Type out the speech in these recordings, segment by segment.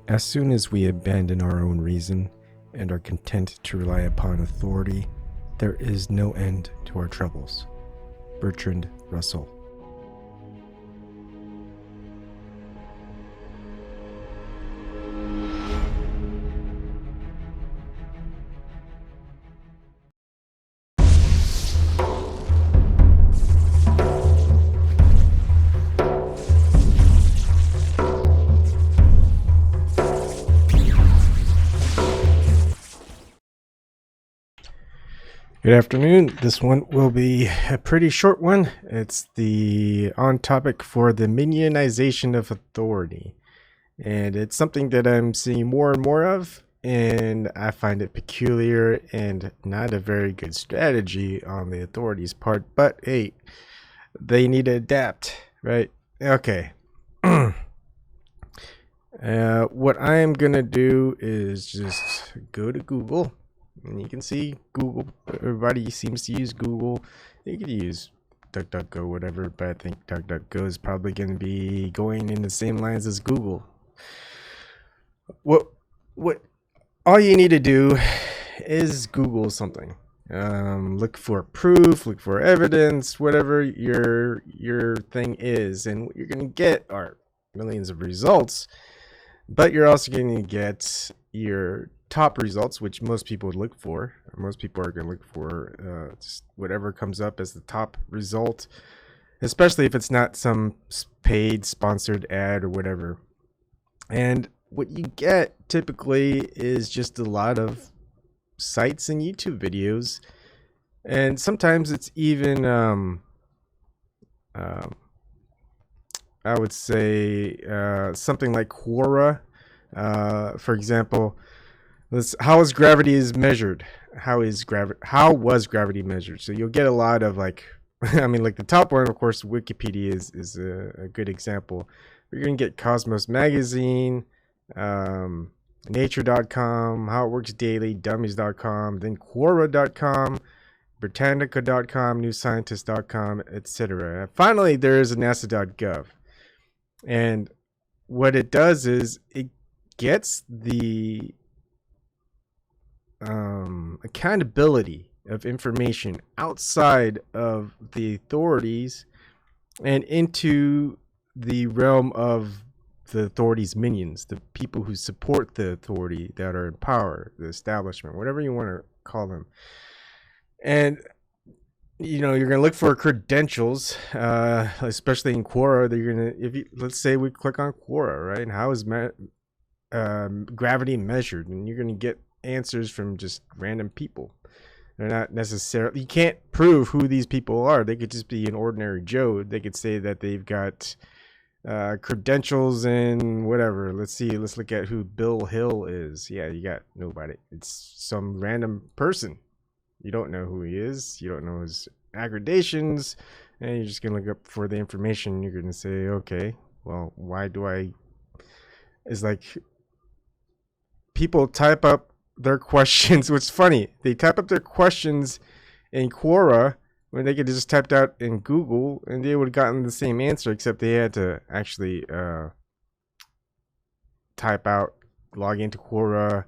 As soon as we abandon our own reason and are content to rely upon authority, there is no end to our troubles. Bertrand Russell. Good afternoon. This one will be a pretty short one. It's the on topic for the minionization of authority. And it's something that I'm seeing more and more of, and I find it peculiar and not a very good strategy on the authorities' part. But hey, they need to adapt, right? Okay. What I am going to do is just go to Google. And you can see Google, everybody seems to use Google. You could use DuckDuckGo, whatever, but I think DuckDuckGo is probably going to be going in the same lines as Google. What all you need to do is Google something. Look for proof, look for evidence, whatever your thing is, and what you're going to get are millions of results, but you're also going to get your top results, which most people would look for. Most people are going to look for just whatever comes up as the top result, especially if it's not some paid sponsored ad or whatever. And what you get typically is just a lot of sites and YouTube videos, and sometimes it's even I would say something like Quora, for example. How is gravity measured? How was gravity measured? So you'll get a lot of like, I mean, like the top one, of course, Wikipedia is a good example. You're gonna get Cosmos Magazine, Nature.com, How It Works Daily, Dummies.com, then Quora.com, Britannica.com, NewScientist.com, etc. Finally, there is NASA.gov, and what it does is it gets the accountability of information outside of the authorities and into the realm of the authorities' minions, the people who support the authority that are in power, the establishment, whatever you want to call them. And you're going to look for credentials, especially in Quora. Let's say we click on Quora, right? And how is gravity measured? And you're going to get answers from just random people. They're not necessarily, you can't prove who these people are. They could just be an ordinary Joe. They could say that they've got credentials and whatever. Let's look at who Bill Hill is. Yeah, you got nobody. It's some random person. You don't know who he is. You don't know his accreditations, and you're just gonna look up for the information. You're gonna say, okay, well, why do I? It's like people type up their questions. What's funny, they type up their questions in Quora when they could just typed out in Google and they would have gotten the same answer, except they had to actually log into Quora,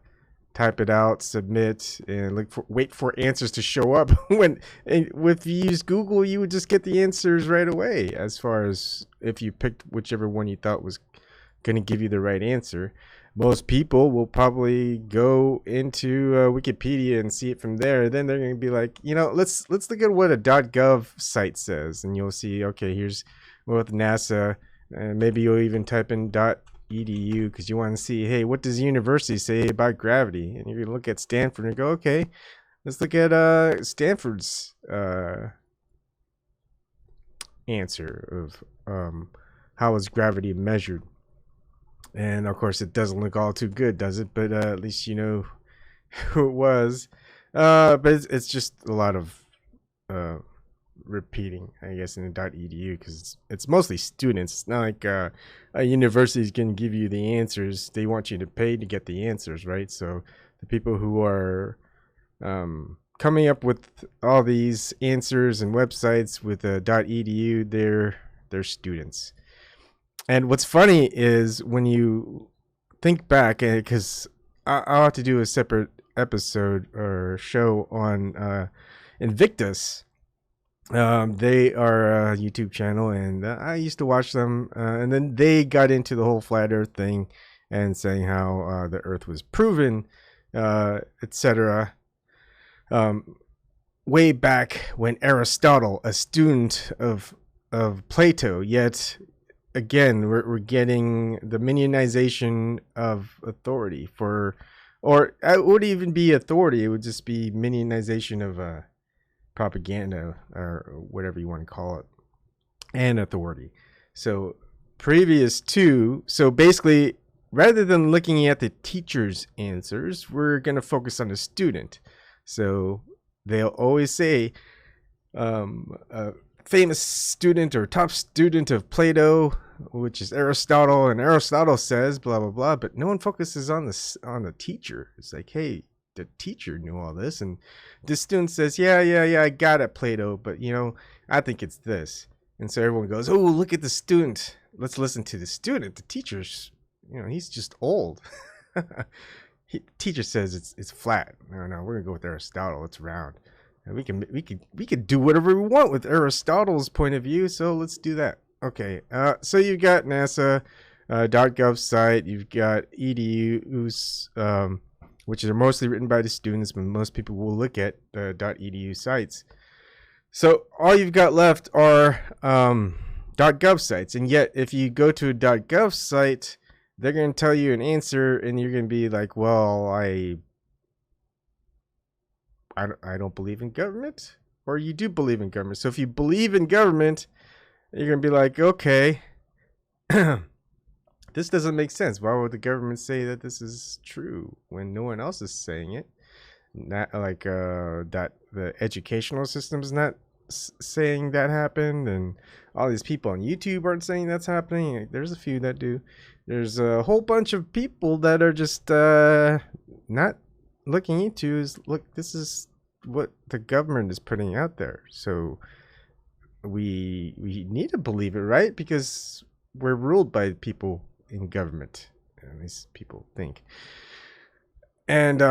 type it out, submit, and wait for answers to show up. If you use Google, you would just get the answers right away, as far as if you picked whichever one you thought was going to give you the right answer. Most people will probably go into Wikipedia and see it from there. Then they're going to be like, let's look at what a .gov site says, and you'll see, okay, here's with NASA, and maybe you'll even type in .edu because you want to see, hey, what does the university say about gravity? And you're going to look at Stanford and go, okay, let's look at Stanford's answer of how is gravity measured. And of course, it doesn't look all too good, does it? But at least you know who it was. But it's just a lot of repeating, I guess, in the .edu, because it's mostly students. It's not like a university is going to give you the answers. They want you to pay to get the answers, right? So the people who are coming up with all these answers and websites with .edu, they're students. And what's funny is when you think back, because I'll have to do a separate episode or show on Invictus. They are a YouTube channel, and I used to watch them, and then they got into the whole flat Earth thing and saying how the Earth was proven, etc. Way back when Aristotle, a student of Plato, yet again we're getting the minionization of authority or it wouldn't even be authority; it would just be minionization of propaganda or whatever you want to call it, and authority. So basically, rather than looking at the teacher's answers, we're going to focus on the student. So they'll always say a famous student or top student of Plato, which is Aristotle, and Aristotle says blah blah blah, but no one focuses on the teacher. It's like, hey, the teacher knew all this, and the student says, yeah, I got it, Plato, but I think it's this. And so everyone goes, oh, look at the student, let's listen to the student. The teacher's, he's just old. Teacher says it's flat. No, we're gonna go with Aristotle, it's round, and we can do whatever we want with Aristotle's point of view, so let's do that. Okay, so you've got NASA .gov site, you've got EDU's, which are mostly written by the students, but most people will look at the .edu sites. So all you've got left are .gov sites, and yet if you go to a .gov site, they're going to tell you an answer, and you're going to be like, well, I don't believe in government, or you do believe in government. So if you believe in government, you're going to be like, okay, this doesn't make sense. Why would the government say that this is true when no one else is saying it? Not like that the educational system is not saying that happened, and all these people on YouTube aren't saying that's happening. There's a few that do. There's a whole bunch of people that are just not looking into look, this is what the government is putting out there. So we need to believe it, right? Because we're ruled by people in government, at least people think. And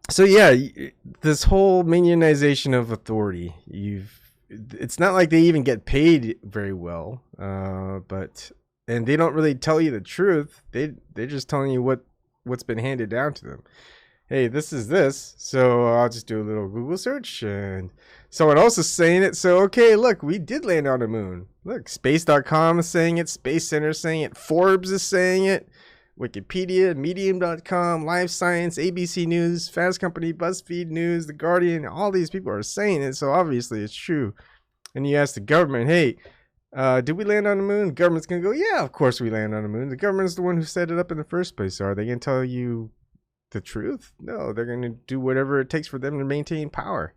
so yeah, this whole minionization of authority, it's not like they even get paid very well, and they don't really tell you the truth. They're just telling you what's been handed down to them. Hey, this is this, so I'll just do a little Google search, and someone else is saying it. So, okay, look, we did land on the moon. Look, space.com is saying it, Space Center is saying it, Forbes is saying it, Wikipedia, Medium.com, Live Science, ABC News, Fast Company, BuzzFeed News, The Guardian, all these people are saying it, so obviously it's true. And you ask the government, hey, did we land on the moon? The government's going to go, yeah, of course we land on the moon. The government's the one who set it up in the first place. So are they going to tell you the truth? No, they're going to do whatever it takes for them to maintain power.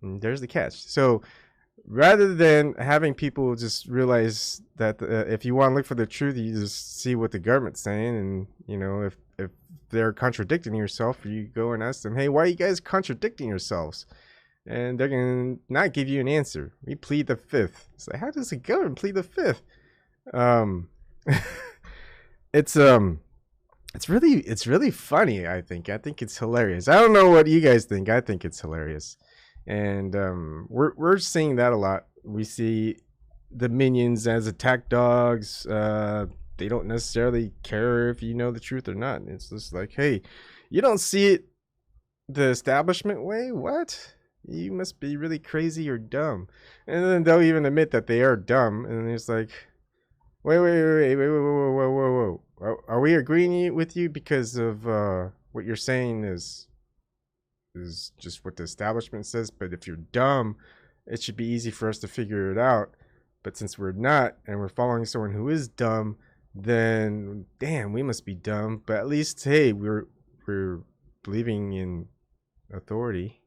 There's the catch. So rather than having people just realize that if you want to look for the truth, you just see what the government's saying, and if they're contradicting yourself, you go and ask them, hey, why are you guys contradicting yourselves? And they're gonna not give you an answer. We plead the fifth. It's like, how does the government plead the fifth? It's really funny. I think it's hilarious. I don't know what you guys think. I think it's hilarious, and we're seeing that a lot. We see the minions as attack dogs. They don't necessarily care if you know the truth or not. It's just like, hey, you don't see it the establishment way? What? You must be really crazy or dumb. And then they'll even admit that they are dumb. And it's like, wait, whoa. Are we agreeing with you because of what you're saying is just what the establishment says? But if you're dumb, it should be easy for us to figure it out. But since we're not, and we're following someone who is dumb, then damn, we must be dumb. But at least, hey, we're believing in authority.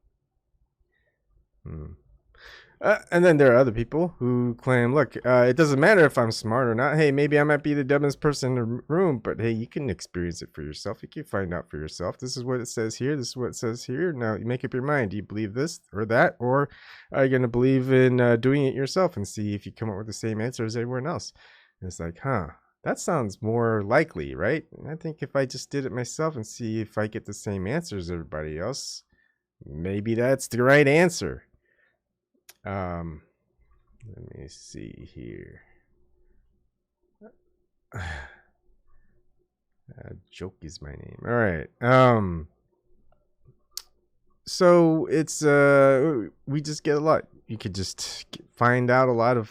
And then there are other people who claim, look, it doesn't matter if I'm smart or not. Hey, maybe I might be the dumbest person in the room, but hey, you can experience it for yourself. You can find out for yourself. This is what it says here. This is what it says here. Now you make up your mind. Do you believe this or that? Or are you going to believe in doing it yourself and see if you come up with the same answer as everyone else? And it's like, huh, That sounds more likely, right? I think if I just did it myself and see if I get the same answers as everybody else, maybe that's the right answer. Let me see here. Joke is my name. All right. So it's we just get a lot. You could just find out a lot of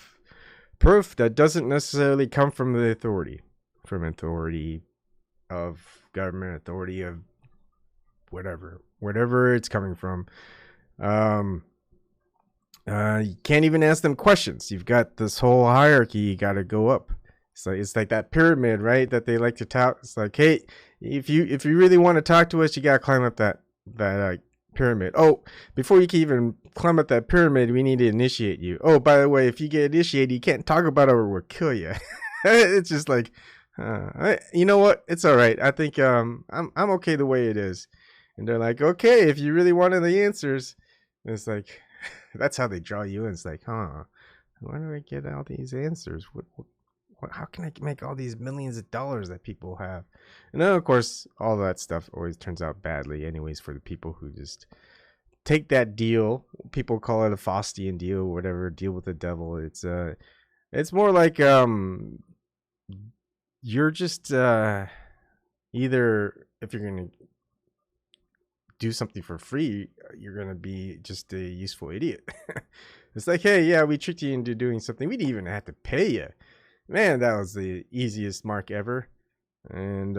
proof that doesn't necessarily come from the authority, of government, authority of whatever it's coming from. You can't even ask them questions. You've got this whole hierarchy. You got to go up. It's like that pyramid, right? That they like to tout. It's like, hey, if you really want to talk to us, you got to climb up that pyramid. Oh, before you can even climb up that pyramid, we need to initiate you. Oh, by the way, if you get initiated, you can't talk about it or we'll kill you. It's just like, you know what? It's all right. I think I'm okay the way it is. And they're like, okay, if you really wanted the answers, and it's like, that's how they draw you in. It's like, where do I get all these answers? How can I make all these millions of dollars that people have? And then, of course, all that stuff always turns out badly anyways for the people who just take that deal. People call it a Faustian deal, whatever, deal with the devil. It's more like you're just either, if you're going to do something for free, you're going to be just a useful idiot. It's like, hey, yeah, we tricked you into doing something. We didn't even have to pay you. Man, that was the easiest mark ever. And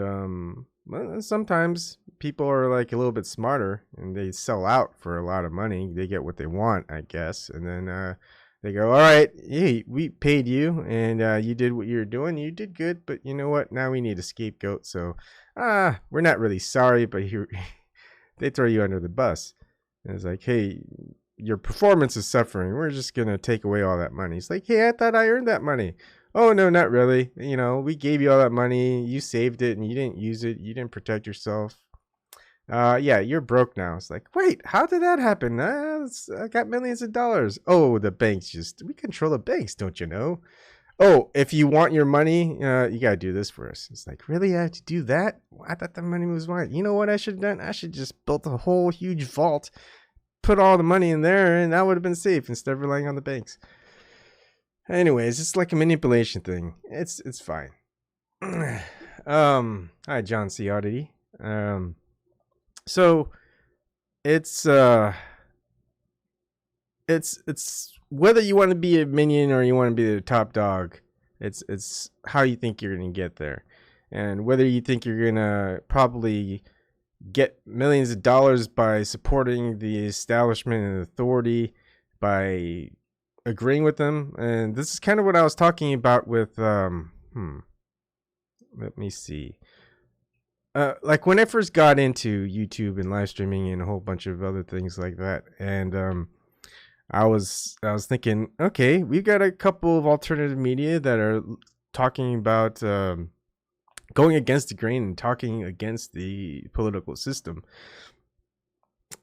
well, sometimes people are like a little bit smarter and they sell out for a lot of money. They get what they want, I guess. And then they go, all right, hey, we paid you and you did what you were doing. You did good, but you know what? Now we need a scapegoat. So we're not really sorry, but here they throw you under the bus. And it's like, hey, your performance is suffering. We're just going to take away all that money. It's like, hey, I thought I earned that money. Oh, no, not really. You know, we gave you all that money. You saved it and you didn't use it. You didn't protect yourself. Yeah, you're broke now. It's like, wait, how did that happen? I got millions of dollars. Oh, the banks we control the banks, don't you know? Oh, if you want your money, you got to do this for us. It's like, really? I have to do that? I thought the money was mine. You know what I should have done? I should just built a whole huge vault, put all the money in there, and that would have been safe instead of relying on the banks. Anyways, it's like a manipulation thing. It's fine. Hi, John C. Oddity. So it's whether you want to be a minion or you want to be the top dog. It's how you think you're gonna get there, and whether you think you're gonna probably get millions of dollars by supporting the establishment and authority by agreeing with them. And this is kind of what I was talking about with let me see. Like when I first got into YouTube and live streaming and a whole bunch of other things like that, and I was thinking, okay, we've got a couple of alternative media that are talking about going against the grain and talking against the political system.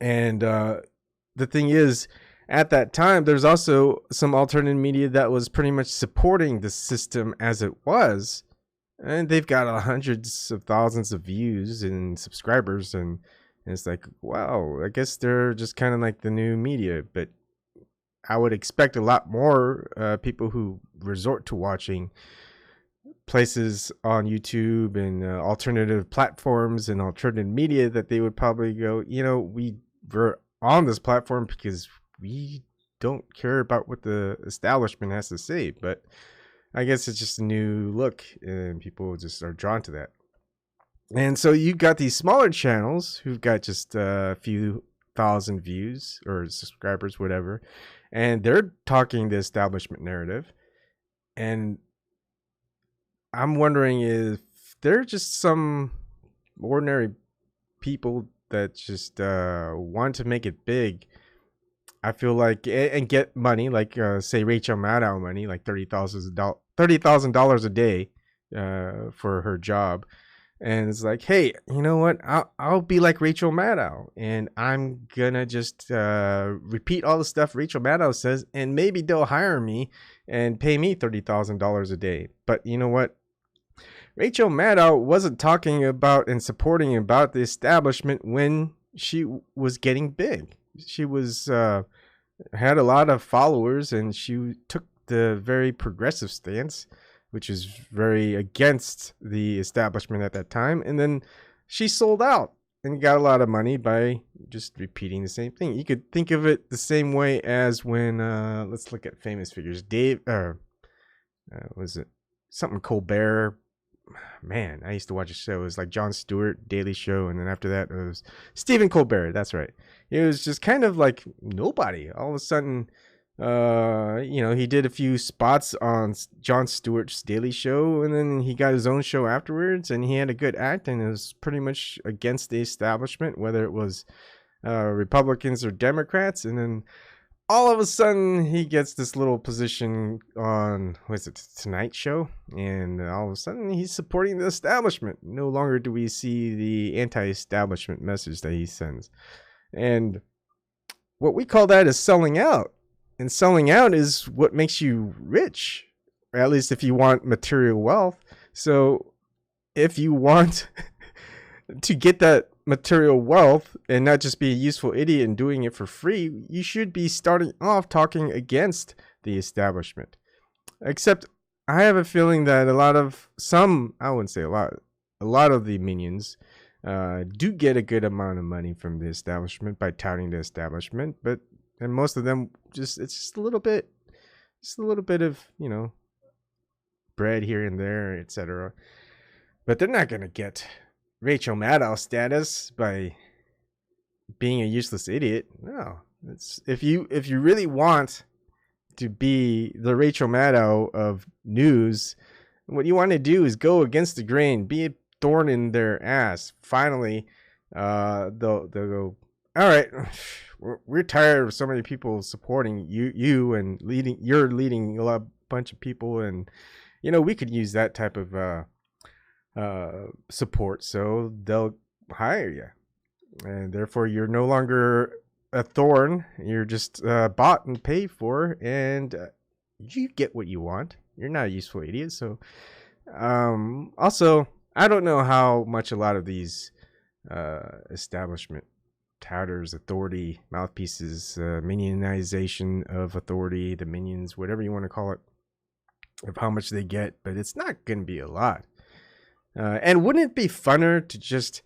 And the thing is, at that time, there's also some alternative media that was pretty much supporting the system as it was. And they've got hundreds of thousands of views and subscribers. And it's like, wow, I guess they're just kind of like the new media. But I would expect a lot more people who resort to watching places on YouTube and alternative platforms and alternative media that they would probably go, you know, we're on this platform because we don't care about what the establishment has to say. But I guess it's just a new look and people just are drawn to that. And so you got these smaller channels who've got just a few thousand views or subscribers, whatever, and they're talking the establishment narrative. And I'm wondering if they're just some ordinary people that just want to make it big. I feel like, and get money, like say Rachel Maddow money, like $30,000 a day for her job. And it's like, hey, you know what? I'll be like Rachel Maddow, and I'm gonna just repeat all the stuff Rachel Maddow says, and maybe they'll hire me and pay me $30,000 a day. But you know what? Rachel Maddow wasn't talking about and supporting about the establishment when she was getting big. She was had a lot of followers, and she took the very progressive stance, which is very against the establishment at that time. And then she sold out and got a lot of money by just repeating the same thing. You could think of it the same way as when let's look at famous figures. Was it something Colbert? Man, I used to watch a show. It was like Jon Stewart, Daily Show, and then after that it was Stephen Colbert. That's right. It was just kind of like nobody. All of a sudden, he did a few spots on Jon Stewart's Daily Show, and then he got his own show afterwards, and he had a good act, and it was pretty much against the establishment, whether it was Republicans or Democrats. And then all of a sudden he gets this little position on, Tonight Show, and all of a sudden he's supporting the establishment. No longer do we see the anti-establishment message that he sends. And what we call that is selling out. And selling out is what makes you rich, or at least if you want material wealth. So if you want to get that material wealth and not just be a useful idiot and doing it for free, you should be starting off talking against the establishment. Except I have a feeling that a lot of the minions do get a good amount of money from the establishment by touting the establishment, and most of them it's just a little bit of, bread here and there, etc. But they're not going to get Rachel Maddow status by being a useless idiot. No, it's if you really want to be the Rachel Maddow of news, what you want to do is go against the grain, be a thorn in their ass. Finally, they'll go, all right, we're tired of so many people supporting you and leading a bunch of people, and we could use that type of support, so they'll hire you, and therefore you're no longer a thorn. You're just bought and paid for, and you get what you want. You're not a useful idiot. So also, I don't know how much a lot of these establishment touters, authority mouthpieces, minionization of authority, the minions, whatever you want to call it, of how much they get, but it's not going to be a lot. And wouldn't it be funner to just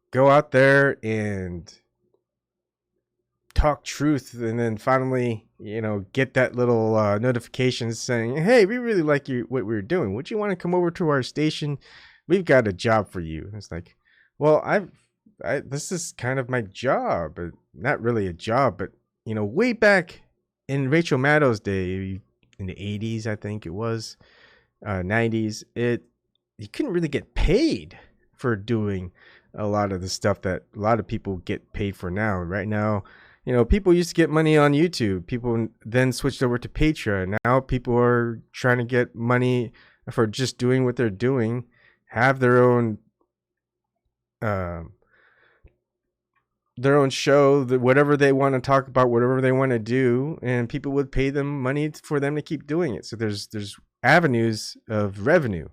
go out there and talk truth, and then finally, get that little notification saying, hey, we really like what we're doing. Would you want to come over to our station? We've got a job for you. It's like, well, this is kind of my job, but not really a job. But, way back in Rachel Maddow's day, in the 80s, I think it was, 90s, you couldn't really get paid for doing a lot of the stuff that a lot of people get paid for now. Right now, people used to get money on YouTube. People then switched over to Patreon. Now people are trying to get money for just doing what they're doing, have their own show, whatever they want to talk about, whatever they want to do, and people would pay them money for them to keep doing it. So there's avenues of revenue.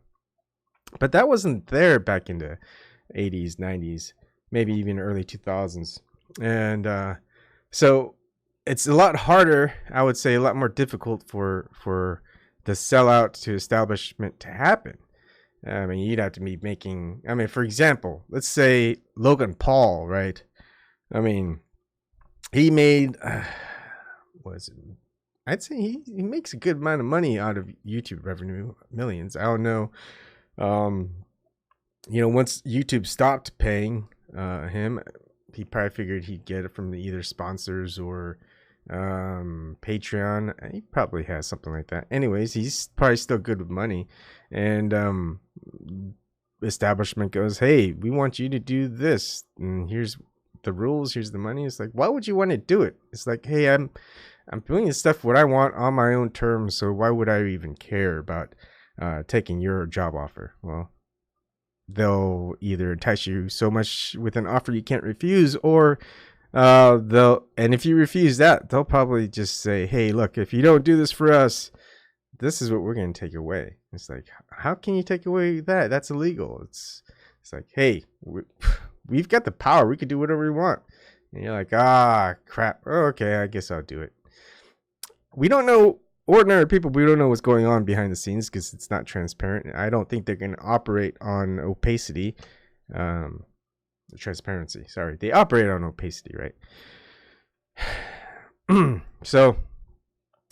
But that wasn't there back in the 80s, 90s, maybe even early 2000s. And so it's a lot harder, I would say, a lot more difficult for the sellout to establishment to happen. I mean, you'd have to be making, for example, let's say Logan Paul, right? I mean, he made, I'd say he makes a good amount of money out of YouTube revenue, millions. I don't know. Once YouTube stopped paying him, he probably figured he'd get it from either sponsors or Patreon. He probably has something like that. Anyways, he's probably still good with money. And establishment goes, hey, we want you to do this, and here's the rules, here's the money. It's like, why would you want to do it? It's like, hey, I'm doing this stuff what I want on my own terms, so why would I even care about taking your job offer? Well, they'll either entice you so much with an offer you can't refuse, or and if you refuse that, they'll probably just say, hey, look, if you don't do this for us, this is what we're going to take away. It's like, how can you take away that? That's illegal. It's like, hey, we've got the power. We could do whatever we want. And you're like, ah, crap. Oh, okay, I guess I'll do it. We don't know, ordinary people, we don't know what's going on behind the scenes because it's not transparent. I don't think they're going to operate on opacity. Transparency, sorry. They operate on opacity, right? So,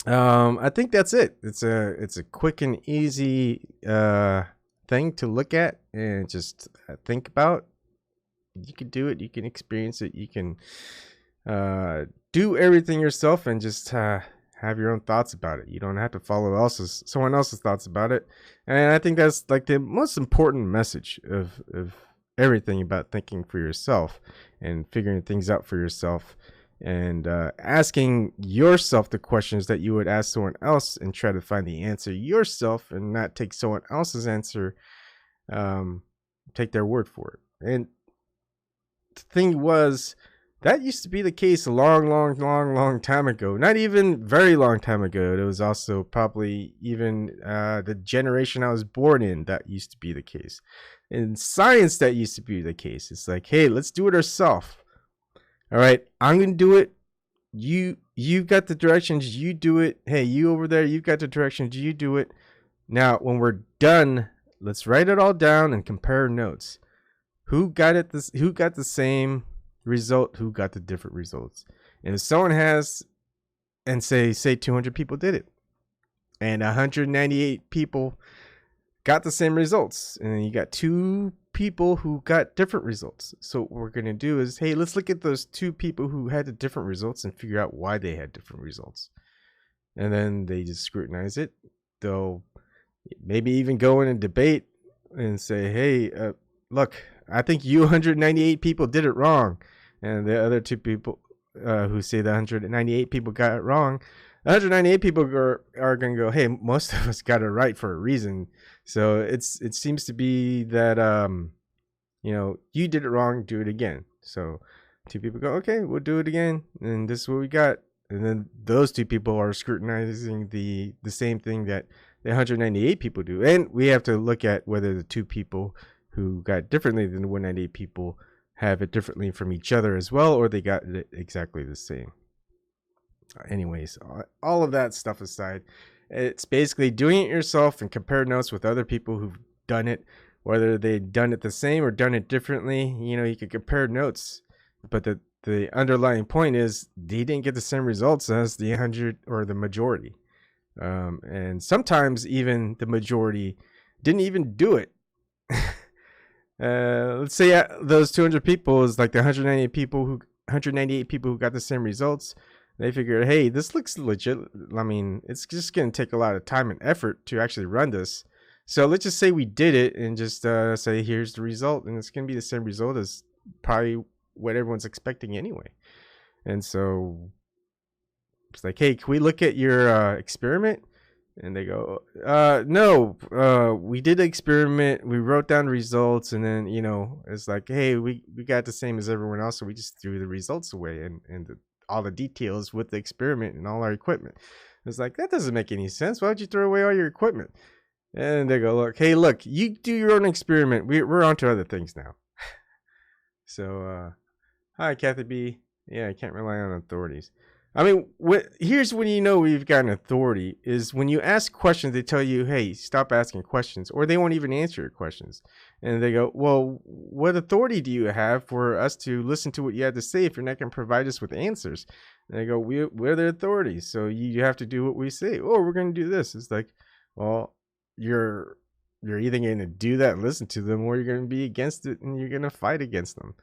I think that's it. It's a quick and easy thing to look at and just think about. You can do it. You can experience it. You can do everything yourself and just have your own thoughts about it. You don't have to follow someone else's thoughts about it. And I think that's like the most important message of everything about thinking for yourself and figuring things out for yourself. And asking yourself the questions that you would ask someone else and try to find the answer yourself and not take someone else's answer, take their word for it. And the thing was, that used to be the case a long time ago. Not even very long time ago. It was also probably even the generation I was born in, that used to be the case. In science, that used to be the case. It's like, hey, let's do it ourselves. All right, I'm going to do it. You've got the directions, you do it. Hey, you over there, you've got the directions, you do it. Now, when we're done, let's write it all down and compare notes. Who got the same result, who got the different results. And if someone has, and say 200 people did it, and 198 people got the same results, and then you got 2 people who got different results. So what we're going to do is, hey, let's look at those 2 people who had the different results and figure out why they had different results. And then they just scrutinize it. They'll maybe even go in and debate and say, hey, look, I think you 198 people did it wrong. And the other 2 people who say the 198 people got it wrong, 198 people are going to go, hey, most of us got it right for a reason. So it seems to be that, you did it wrong, do it again. So 2 people go, okay, we'll do it again. And this is what we got. And then those 2 people are scrutinizing the same thing that the 198 people do. And we have to look at whether the 2 people who got differently than the 198 people have it differently from each other as well, or they got it exactly the same. Anyways, all of that stuff aside, it's basically doing it yourself and compare notes with other people who've done it, whether they've done it the same or done it differently. You can compare notes, but the underlying point is they didn't get the same results as the 100 or the majority. And sometimes even the majority didn't even do it. Let's say those 200 people is like the 198 people who got the same results. They figured, hey, this looks legit. I mean, it's just going to take a lot of time and effort to actually run this. So let's just say we did it and just say, here's the result. And it's going to be the same result as probably what everyone's expecting anyway. And so it's like, hey, can we look at your experiment? And they go, no, we did the experiment. We wrote down the results. And then, it's like, hey, we got the same as everyone else. So we just threw the results away and all the details with the experiment and all our equipment. It's like, that doesn't make any sense. Why would you throw away all your equipment? And they go, look, you do your own experiment. We're on to other things now. So, hi, Kathy B. Yeah, I can't rely on authorities. I mean, here's when you know we've got an authority is when you ask questions, they tell you, hey, stop asking questions, or they won't even answer your questions. And they go, well, what authority do you have for us to listen to what you have to say if you're not going to provide us with answers? And they go, we're the authorities, so you have to do what we say. Oh, we're going to do this. It's like, well, you're either going to do that and listen to them, or you're going to be against it and you're going to fight against them.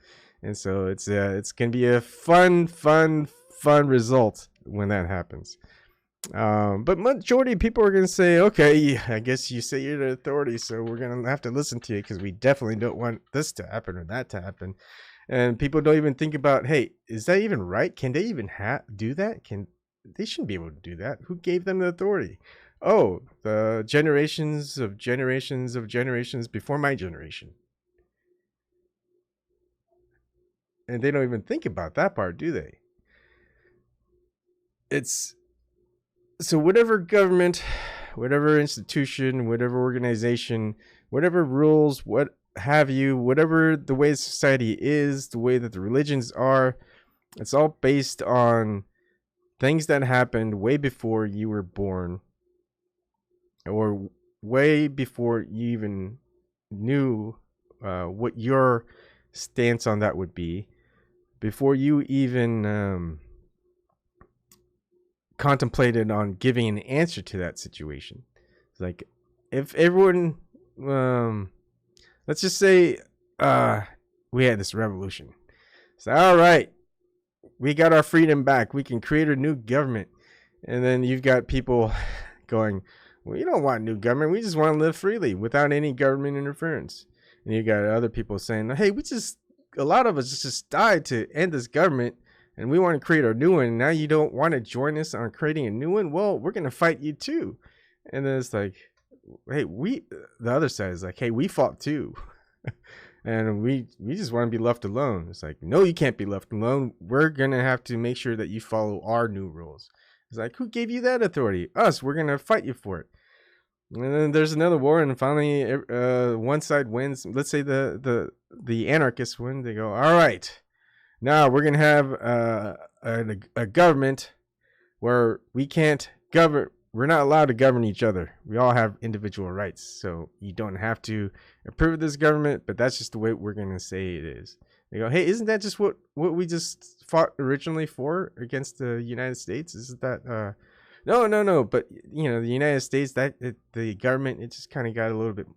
And so it's going to be a fun result when that happens. But majority of people are going to say, okay, I guess you say you're the authority, so we're going to have to listen to you because we definitely don't want this to happen or that to happen. And people don't even think about, hey, is that even right? Can they even do that? They shouldn't be able to do that. Who gave them the authority? Oh, the generations of generations before my generation. And they don't even think about that part, do they? So whatever government, whatever institution, whatever organization, whatever rules, what have you, whatever the way society is, the way that the religions are, it's all based on things that happened way before you were born, or way before you even knew what your stance on that would be, before you even contemplated on giving an answer to that situation. It's like, if everyone, let's just say we had this revolution. So, all right, we got our freedom back. We can create a new government. And then you've got people going, we don't want new government. We just want to live freely without any government interference. And you got other people saying, hey, a lot of us just died to end this government, and we want to create a new one. And now you don't want to join us on creating a new one? Well, we're going to fight you too. And then it's like, hey, the other side is like, hey, we fought too. And we just want to be left alone. It's like, no, you can't be left alone. We're going to have to make sure that you follow our new rules. It's like, who gave you that authority? Us. We're going to fight you for it. And then there's another war, and finally one side wins. Let's say the anarchists win. They go, all right, now we're going to have a government where we can't govern. We're not allowed to govern each other. We all have individual rights. So you don't have to approve of this government, but that's just the way we're going to say it is. They go, hey, isn't that just what we just fought originally for against the United States? Isn't that, no. But, the United States, the government, it just kind of got a little bit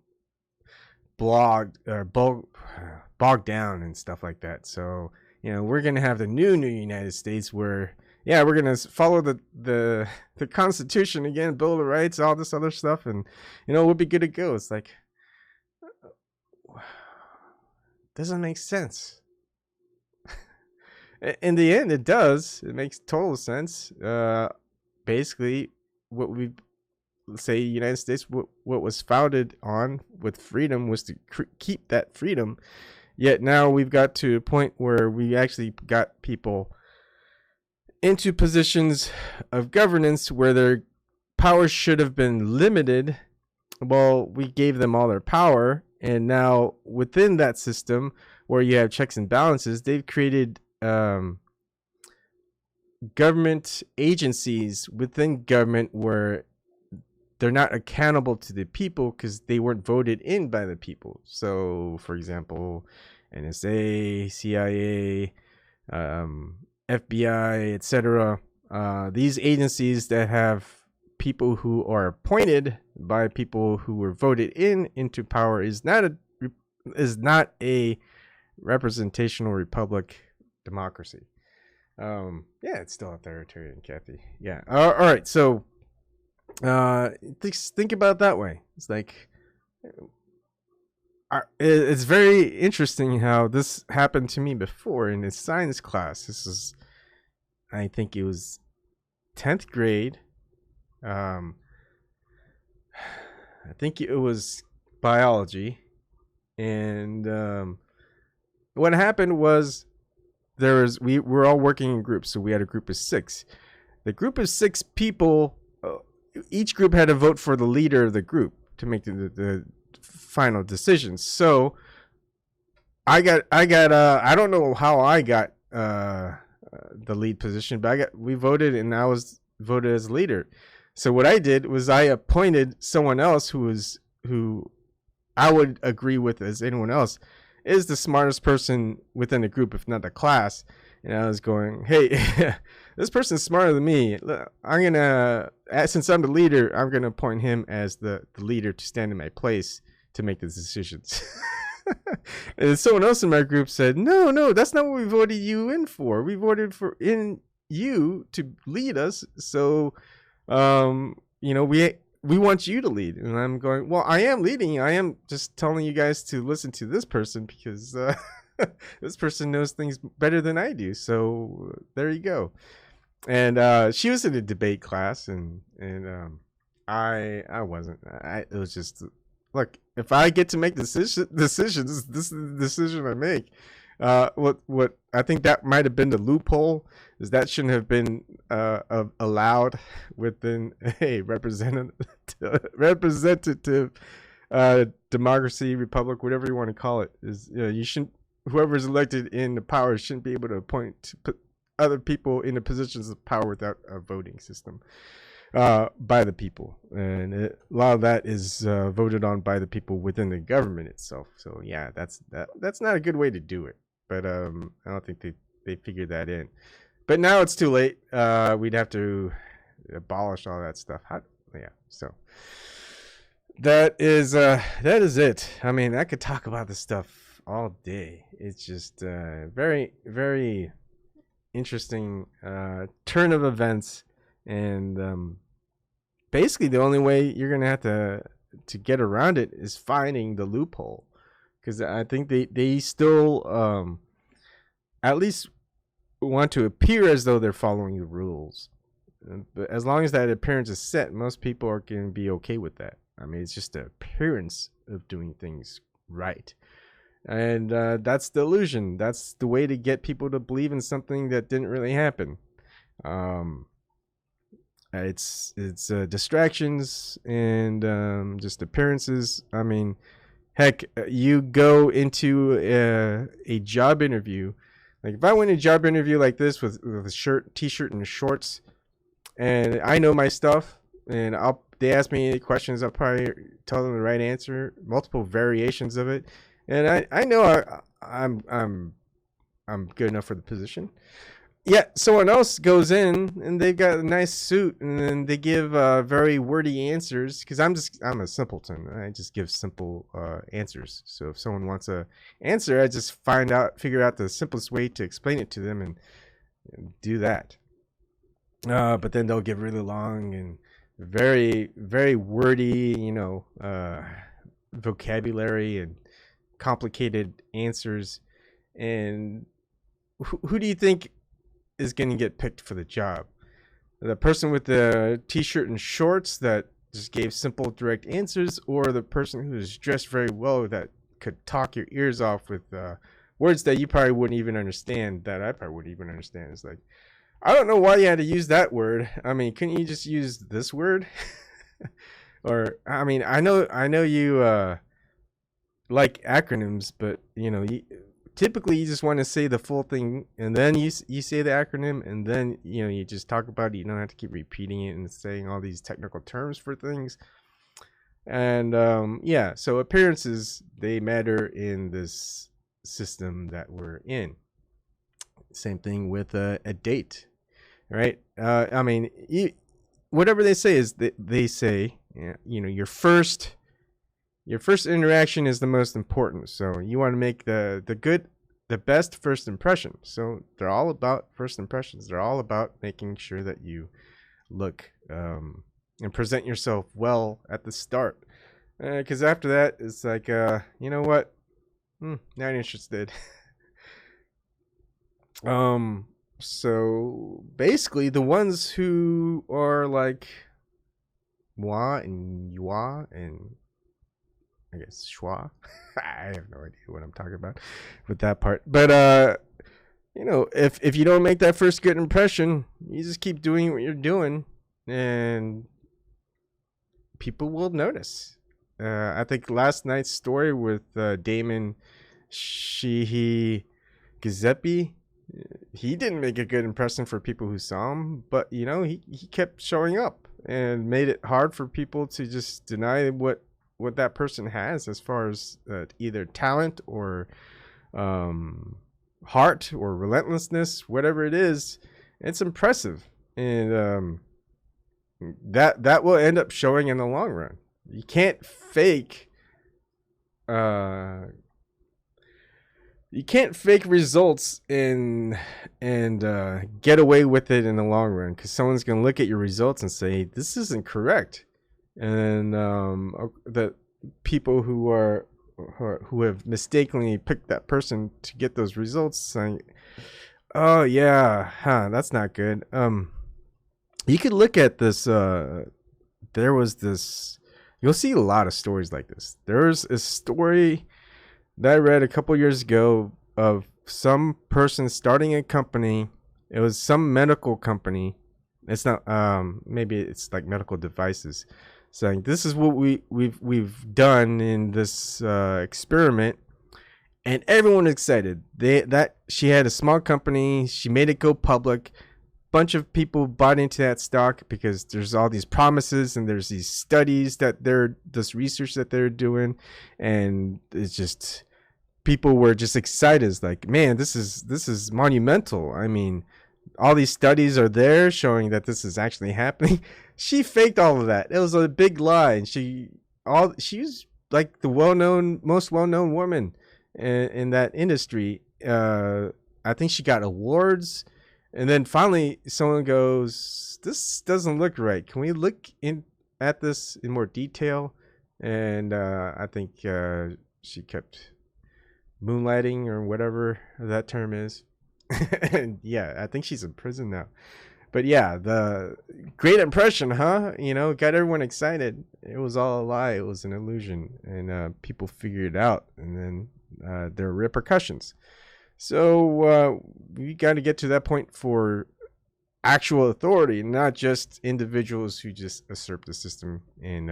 bogged down and stuff like that. So, we're going to have the new United States where, yeah, we're going to follow the Constitution again, Bill of Rights, all this other stuff. And, we'll be good to go. It's like, doesn't make sense. In the end, it does. It makes total sense. Basically, what we say, United States, what was founded on with freedom was to keep that freedom. Yet now we've got to a point where we actually got people into positions of governance where their powers should have been limited. Well, we gave them all their power, and now within that system where you have checks and balances, they've created government agencies within government where they're not accountable to the people because they weren't voted in by the people. So, for example, NSA, CIA, FBI, etc. These agencies that have people who are appointed by people who were voted into power is not a representational republic democracy. Yeah, it's still authoritarian, Kathy. Yeah. All right. So, think about it that way. It's like, it's very interesting how this happened to me before in a science class. This is, I think it was 10th grade. I think it was biology, and what happened was we were all working in groups, so we had a group of 6. The group of 6 people, each group had to vote for the leader of the group to make the final decisions. So I don't know how I got the lead position, but we voted, and I was voted as leader. So what I did was I appointed someone else who I would agree with as anyone else is the smartest person within the group, if not the class. And I was going, hey, this person's smarter than me. I'm gonna, since I'm the leader, I'm gonna appoint him as the leader to stand in my place to make the decisions. And someone else in my group said, no, that's not what we voted you in for. We voted in you to lead us. So, we want you to lead. And I'm going, well, I am leading. I am just telling you guys to listen to this person because this person knows things better than I do. So there you go. And she was in a debate class, and I wasn't. It was just, look, if I get to make decisions, this is the decision I make. What I think that might have been the loophole is that shouldn't have been allowed within a representative democracy, republic, whatever you want to call it. Is you shouldn't, whoever's elected in the power shouldn't be able to appoint to put other people in the positions of power without a voting system by the people, and a lot of that is voted on by the people within the government itself. So yeah, that's not a good way to do it. But I don't think they figured that in. But now it's too late. We'd have to abolish all that stuff. Yeah. So that is it. I mean, I could talk about this stuff all day. It's just very, very interesting turn of events, and basically the only way you're gonna have to get around it is finding the loophole, because I think they still at least want to appear as though they're following the rules. But as long as that appearance is set, most people are going to be okay with that. I mean, it's just the appearance of doing things right. And that's the illusion. That's the way to get people to believe in something that didn't really happen. It's distractions and just appearances. I mean, heck, you go into a job interview. Like if I went to a job interview like this with a shirt, t-shirt, and shorts, and I know my stuff, and they ask me any questions, I'll probably tell them the right answer, multiple variations of it, and I know I'm good enough for the position. Yeah, someone else goes in and they've got a nice suit, and then they give very wordy answers, because I'm a simpleton. I just give simple answers. So if someone wants a answer, I just figure out the simplest way to explain it to them and do that. But then they'll give really long and very, very wordy, vocabulary and complicated answers. And who do you think is going to get picked for the job? The person with the t-shirt and shorts that just gave simple, direct answers, or the person who is dressed very well that could talk your ears off with words that you probably wouldn't even understand, that I probably wouldn't even understand? It's like, I don't know why you had to use that word. I mean, couldn't you just use this word? Or, I mean, I know you like acronyms, but typically you just want to say the full thing, and then you say the acronym, and then you just talk about it. You don't have to keep repeating it and saying all these technical terms for things. And yeah, so appearances, they matter in this system that we're in. Same thing with a date, right? I mean, whatever they say is they say, your first interaction is the most important. So you want to make the best first impression. So they're all about first impressions. They're all about making sure that you look and present yourself well at the start. Because after that, it's like, you know what? Not interested. So basically, the ones who are like moi and yua and I guess schwa, I have no idea what I'm talking about with that part. But if you don't make that first good impression, you just keep doing what you're doing, and people will notice. I think last night's story with Damon Shihi Giuseppe, he didn't make a good impression for people who saw him, but he kept showing up and made it hard for people to just deny what that person has as far as either talent or heart or relentlessness, whatever it is. It's impressive, and that will end up showing in the long run. You can't fake results and get away with it in the long run, because someone's going to look at your results and say, this isn't correct. And the people who have mistakenly picked that person to get those results saying, oh yeah, that's not good. You could look at this. There was this. You'll see a lot of stories like this. There was a story that I read a couple years ago of some person starting a company. It was some medical company. It's not. Maybe it's like medical devices, saying this is what we've done in this experiment, and everyone was excited. She had a small company. She made it go public. Bunch of people bought into that stock because there's all these promises and there's these studies that this research that they're doing, and it's just people were just excited. It's like, man, this is monumental. I mean, all these studies are there showing that this is actually happening. She faked all of that. It was a big lie, and she was like the most well-known woman in that industry. I think she got awards. And then finally, someone goes, "This doesn't look right. Can we look at this in more detail?" And I think she kept moonlighting or whatever that term is. And yeah, I think she's in prison now. But yeah, the great impression, huh? Got everyone excited. It was all a lie. It was an illusion, and people figured it out. And then there are repercussions. So we got to get to that point for actual authority, not just individuals who just usurp the system and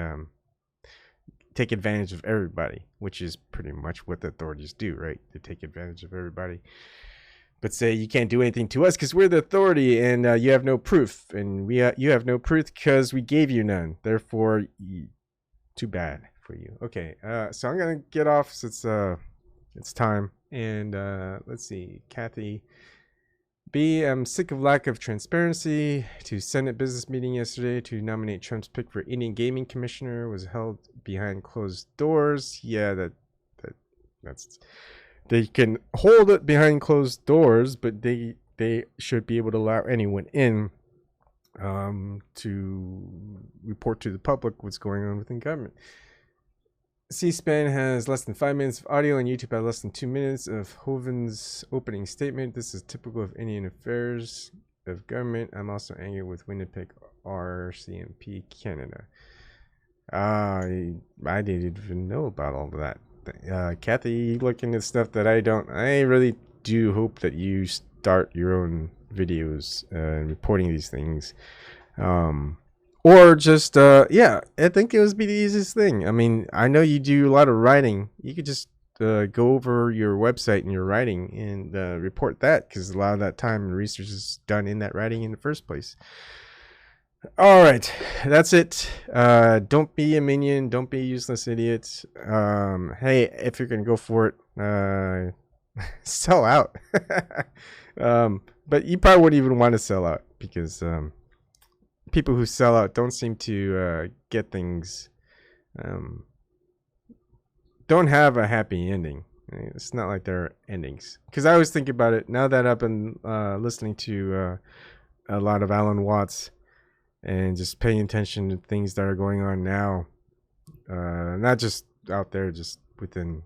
take advantage of everybody, which is pretty much what the authorities do, right? They take advantage of everybody, but say you can't do anything to us because we're the authority, and you have no proof, and you have no proof because we gave you none. Therefore, too bad for you. Okay, so I'm gonna get off since it's time. And let's see, Kathy B. I'm sick of lack of transparency. To Senate business meeting yesterday to nominate Trump's pick for Indian Gaming Commissioner was held behind closed doors. Yeah, that's they can hold it behind closed doors, but they should be able to allow anyone in to report to the public what's going on within government. C-SPAN has less than 5 minutes of audio, and YouTube has less than 2 minutes of Hoven's opening statement. This is typical of Indian affairs of government. I'm also angry with Winnipeg RCMP Canada. I didn't even know about all of that. Kathy, you looking at stuff that I don't. I really do hope that you start your own videos reporting these things. Or just, I think it would be the easiest thing. I mean, I know you do a lot of writing. You could just go over your website and your writing and report that, because a lot of that time and research is done in that writing in the first place. All right, that's it. Don't be a minion. Don't be a useless idiot. Hey, if you're going to go for it, sell out. But you probably wouldn't even want to sell out because... people who sell out don't seem to get things, don't have a happy ending. It's not like there are endings. Because I always think about it, now that I've been listening to a lot of Alan Watts and just paying attention to things that are going on now, not just out there, just within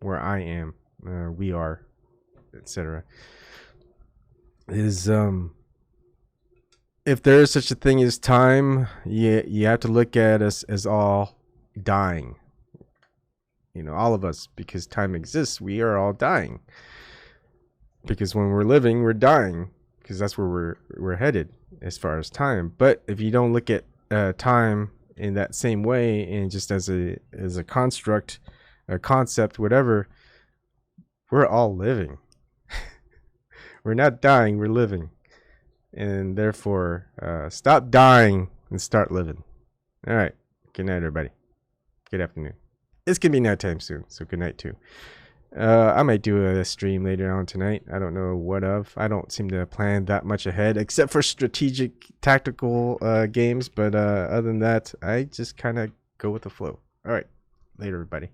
where I am, we are, etc. Is... if there is such a thing as time, you have to look at us as all dying. All of us, because time exists, we are all dying. Because when we're living, we're dying, because that's where we're headed as far as time. But if you don't look at time in that same way, and just as a construct, a concept, whatever, we're all living. We're not dying, we're living. And therefore, stop dying and start living. All right. Good night, everybody. Good afternoon. It's going to be nighttime soon, so good night, too. I might do a stream later on tonight. I don't know what of. I don't seem to plan that much ahead, except for strategic, tactical games. But other than that, I just kind of go with the flow. All right. Later, everybody.